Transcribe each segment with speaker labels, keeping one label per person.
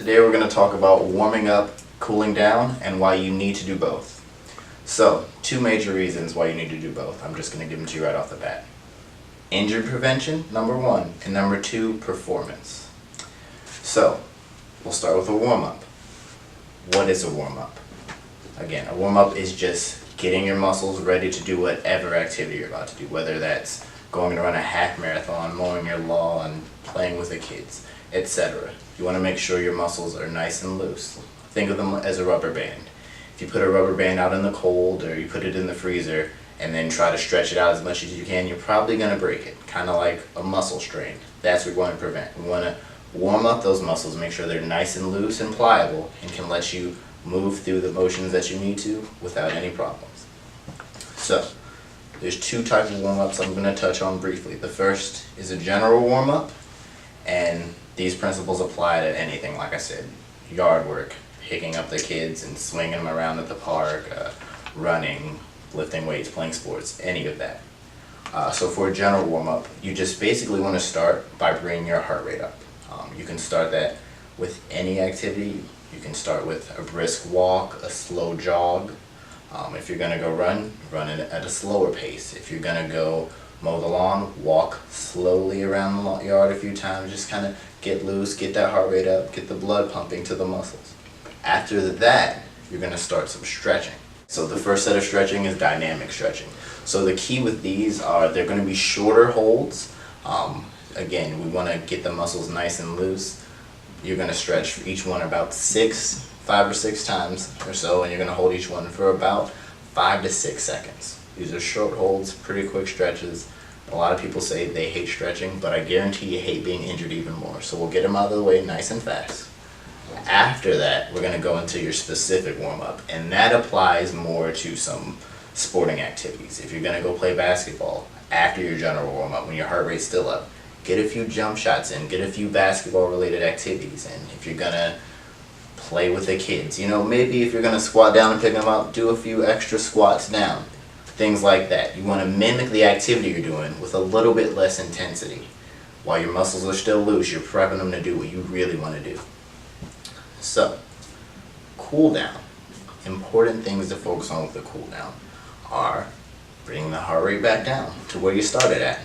Speaker 1: Today we're going to talk about warming up, cooling down, and why you need to do both. So, two major reasons why you need to do both. I'm just going to give them to you right off the bat. Injury prevention, number one, and number two, performance. So, we'll start with a warm-up. What is a warm-up? Again, a warm-up is just getting your muscles ready to do whatever activity you're about to do, whether that's going to run a half marathon, mowing your lawn, playing with the kids, etc. You want to make sure your muscles are nice and loose. Think of them as a rubber band. If you put a rubber band out in the cold or you put it in the freezer and then try to stretch it out as much as you can, you're probably going to break it, kind of like a muscle strain. That's what we want to prevent. We want to warm up those muscles, make sure they're nice and loose and pliable and can let you move through the motions that you need to without any problems. So, there's two types of warm-ups I'm going to touch on briefly. The first is a general warm-up, and these principles apply to anything, like I said, yard work, picking up the kids and swinging them around at the park, running, lifting weights, playing sports, any of that. So for a general warm-up, you just basically want to start by bringing your heart rate up. You can start that with any activity. You can start with a brisk walk, a slow jog. If you're going to go run it at a slower pace. If you're going to go mow the lawn, walk slowly around the yard a few times. Just kind of get loose, get that heart rate up, get the blood pumping to the muscles. After that, you're going to start some stretching. So the first set of stretching is dynamic stretching. So the key with these are they're going to be shorter holds. Again, we want to get the muscles nice and loose. You're going to stretch for each one about 5 or 6 times or so, and you're going to hold each one for about 5 to 6 seconds. These are short holds, pretty quick stretches. A lot of people say they hate stretching, but I guarantee you hate being injured even more. So we'll get them out of the way nice and fast. After that, we're going to go into your specific warm-up, and that applies more to some sporting activities. If you're going to go play basketball after your general warm-up, when your heart rate's still up, get a few jump shots in, get a few basketball-related activities in. If you're going to play with the kids, maybe if you're going to squat down and pick them up, do a few extra squats down. Things like that. You want to mimic the activity you're doing with a little bit less intensity. While your muscles are still loose, you're prepping them to do what you really want to do. So, cool down. Important things to focus on with the cool down are bringing the heart rate back down to where you started at.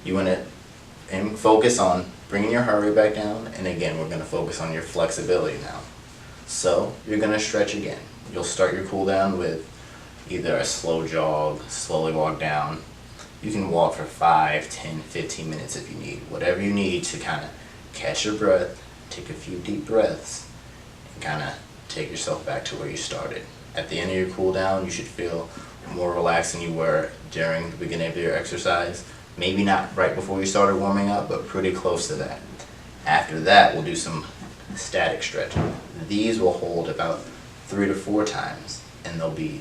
Speaker 1: You want to focus on bringing your heart rate back down, and again, we're going to focus on your flexibility now. So, you're going to stretch again. You'll start your cool down with either a slow jog, slowly walk down. You can walk for 5, 10, 15 minutes if you need. Whatever you need to kind of catch your breath, take a few deep breaths, and kind of take yourself back to where you started. At the end of your cool down, you should feel more relaxed than you were during the beginning of your exercise. Maybe not right before you started warming up, but pretty close to that. After that, we'll do some static stretching. These will hold about 3 to 4 times, and they'll be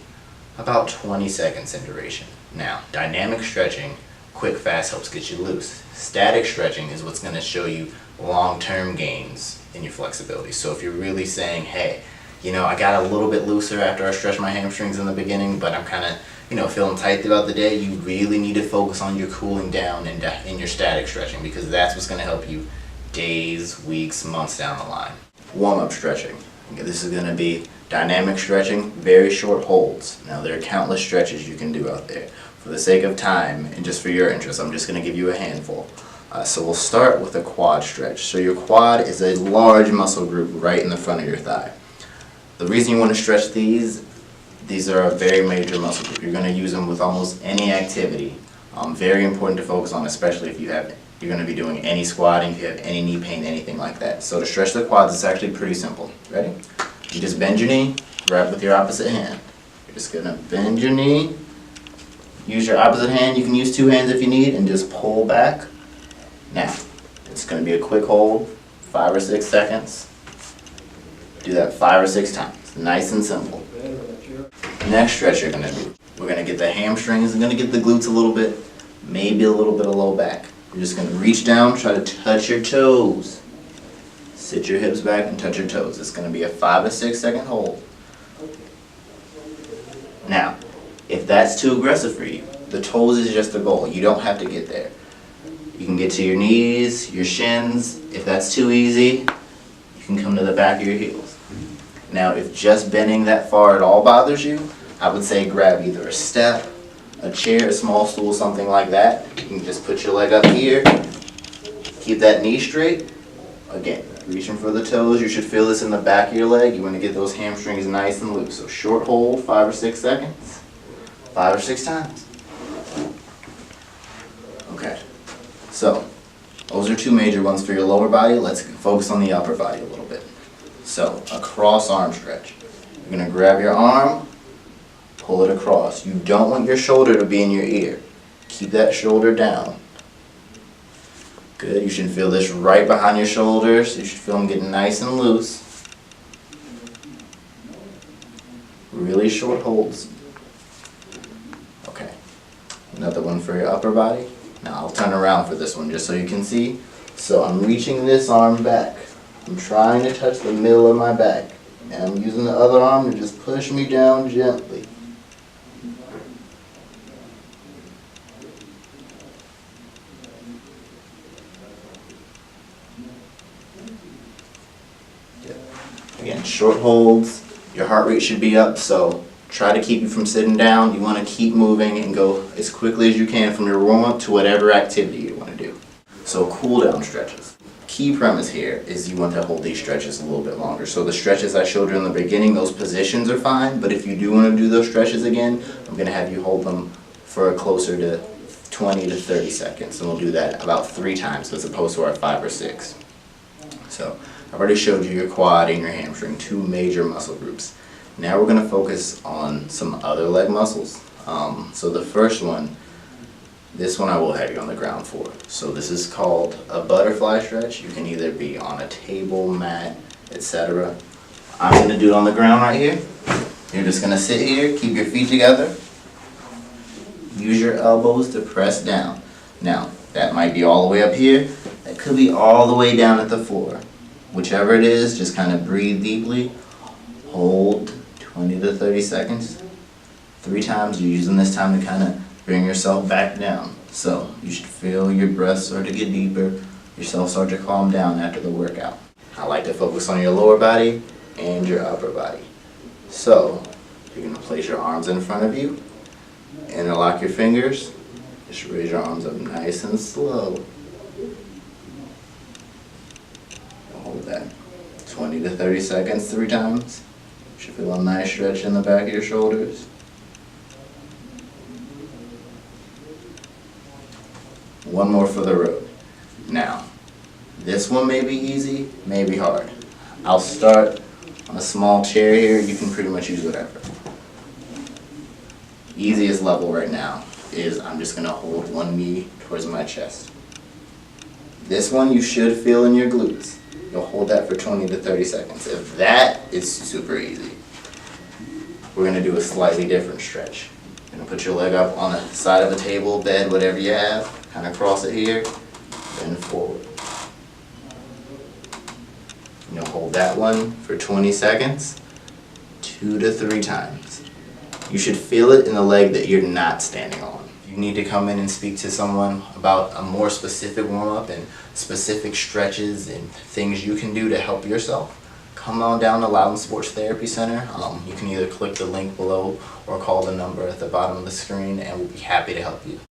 Speaker 1: about 20 seconds in duration. Now, dynamic stretching, quick, fast, helps get you loose. Static stretching is what's going to show you long-term gains in your flexibility. So if you're really saying, hey, I got a little bit looser after I stretched my hamstrings in the beginning, but I'm kind of, feeling tight throughout the day, you really need to focus on your cooling down and in your static stretching, because that's what's going to help you days, weeks, months down the line. Warm-up stretching. This is going to be dynamic stretching, very short holds. Now, there are countless stretches you can do out there. For the sake of time and just for your interest, I'm just going to give you a handful. So we'll start with a quad stretch. So your quad is a large muscle group right in the front of your thigh. The reason you want to stretch these are a very major muscle group. You're going to use them with almost any activity. Very important to focus on, especially if you're going to be doing any squatting, if you have any knee pain, anything like that. So to stretch the quads, it's actually pretty simple. Ready? You just bend your knee, grab with your opposite hand. You're just going to bend your knee, use your opposite hand. You can use 2 hands if you need, and just pull back. Now, it's going to be a quick hold, 5 or 6 seconds. Do that 5 or 6 times. Nice and simple. Next stretch you're going to do. We're going to get the hamstrings, we're going to get the glutes a little bit, maybe a little bit of low back. You're just going to reach down, try to touch your toes. Sit your hips back and touch your toes. It's going to be a 5 to 6 second hold. Now, if that's too aggressive for you, the toes is just the goal. You don't have to get there. You can get to your knees, your shins. If that's too easy, you can come to the back of your heels. Now, if just bending that far at all bothers you, I would say grab either a step, a chair, a small stool, something like that. You can just put your leg up here, keep that knee straight. Again, reaching for the toes. You should feel this in the back of your leg. You want to get those hamstrings nice and loose. So short hold, 5 or 6 seconds, 5 or 6 times. Okay, so those are 2 major ones for your lower body. Let's focus on the upper body a little bit. So a cross arm stretch. You're going to grab your arm, pull it across. You don't want your shoulder to be in your ear. Keep that shoulder down. Good. You should feel this right behind your shoulders. You should feel them getting nice and loose. Really short holds. Okay. Another one for your upper body. Now I'll turn around for this one just so you can see. So I'm reaching this arm back. I'm trying to touch the middle of my back. And I'm using the other arm to just push me down gently. Again, short holds, your heart rate should be up, so try to keep you from sitting down. You want to keep moving and go as quickly as you can from your warm-up to whatever activity you want to do. So cool down stretches. Key premise here is you want to hold these stretches a little bit longer. So the stretches I showed you in the beginning, those positions are fine, but if you do want to do those stretches again, I'm going to have you hold them for closer to 20 to 30 seconds, and we'll do that about 3 times as opposed to our 5 or 6. So I've already showed you your quad and your hamstring, 2 major muscle groups. Now we're going to focus on some other leg muscles. So the first one, this one I will have you on the ground for. So this is called a butterfly stretch. You can either be on a table, mat, etc. I'm going to do it on the ground right here. You're just going to sit here, keep your feet together. Use your elbows to press down. Now, that might be all the way up here. That could be all the way down at the floor. Whichever it is, just kind of breathe deeply. Hold 20 to 30 seconds. 3 times. You're using this time to kind of bring yourself back down. So you should feel your breath start to get deeper. Yourself start to calm down after the workout. I like to focus on your lower body and your upper body. So you're going to place your arms in front of you. Interlock your fingers. Just raise your arms up nice and slow. Hold that 20 to 30 seconds 3 times. You should feel a nice stretch in the back of your shoulders. One more for the road. Now, this one may be easy, may be hard. I'll start on a small chair here. You can pretty much use whatever. Easiest level right now is I'm just going to hold one knee towards my chest. This one you should feel in your glutes. You'll hold that for 20 to 30 seconds. If that is super easy, we're going to do a slightly different stretch. You're going to put your leg up on the side of a table, bed, whatever you have. Kind of cross it here, bend forward. You'll hold that one for 20 seconds, 2 to 3 times. You should feel it in the leg that you're not standing on. If you need to come in and speak to someone about a more specific warm-up and specific stretches and things you can do to help yourself, come on down to Loudon Sports Therapy Center. You can either click the link below or call the number at the bottom of the screen, and we'll be happy to help you.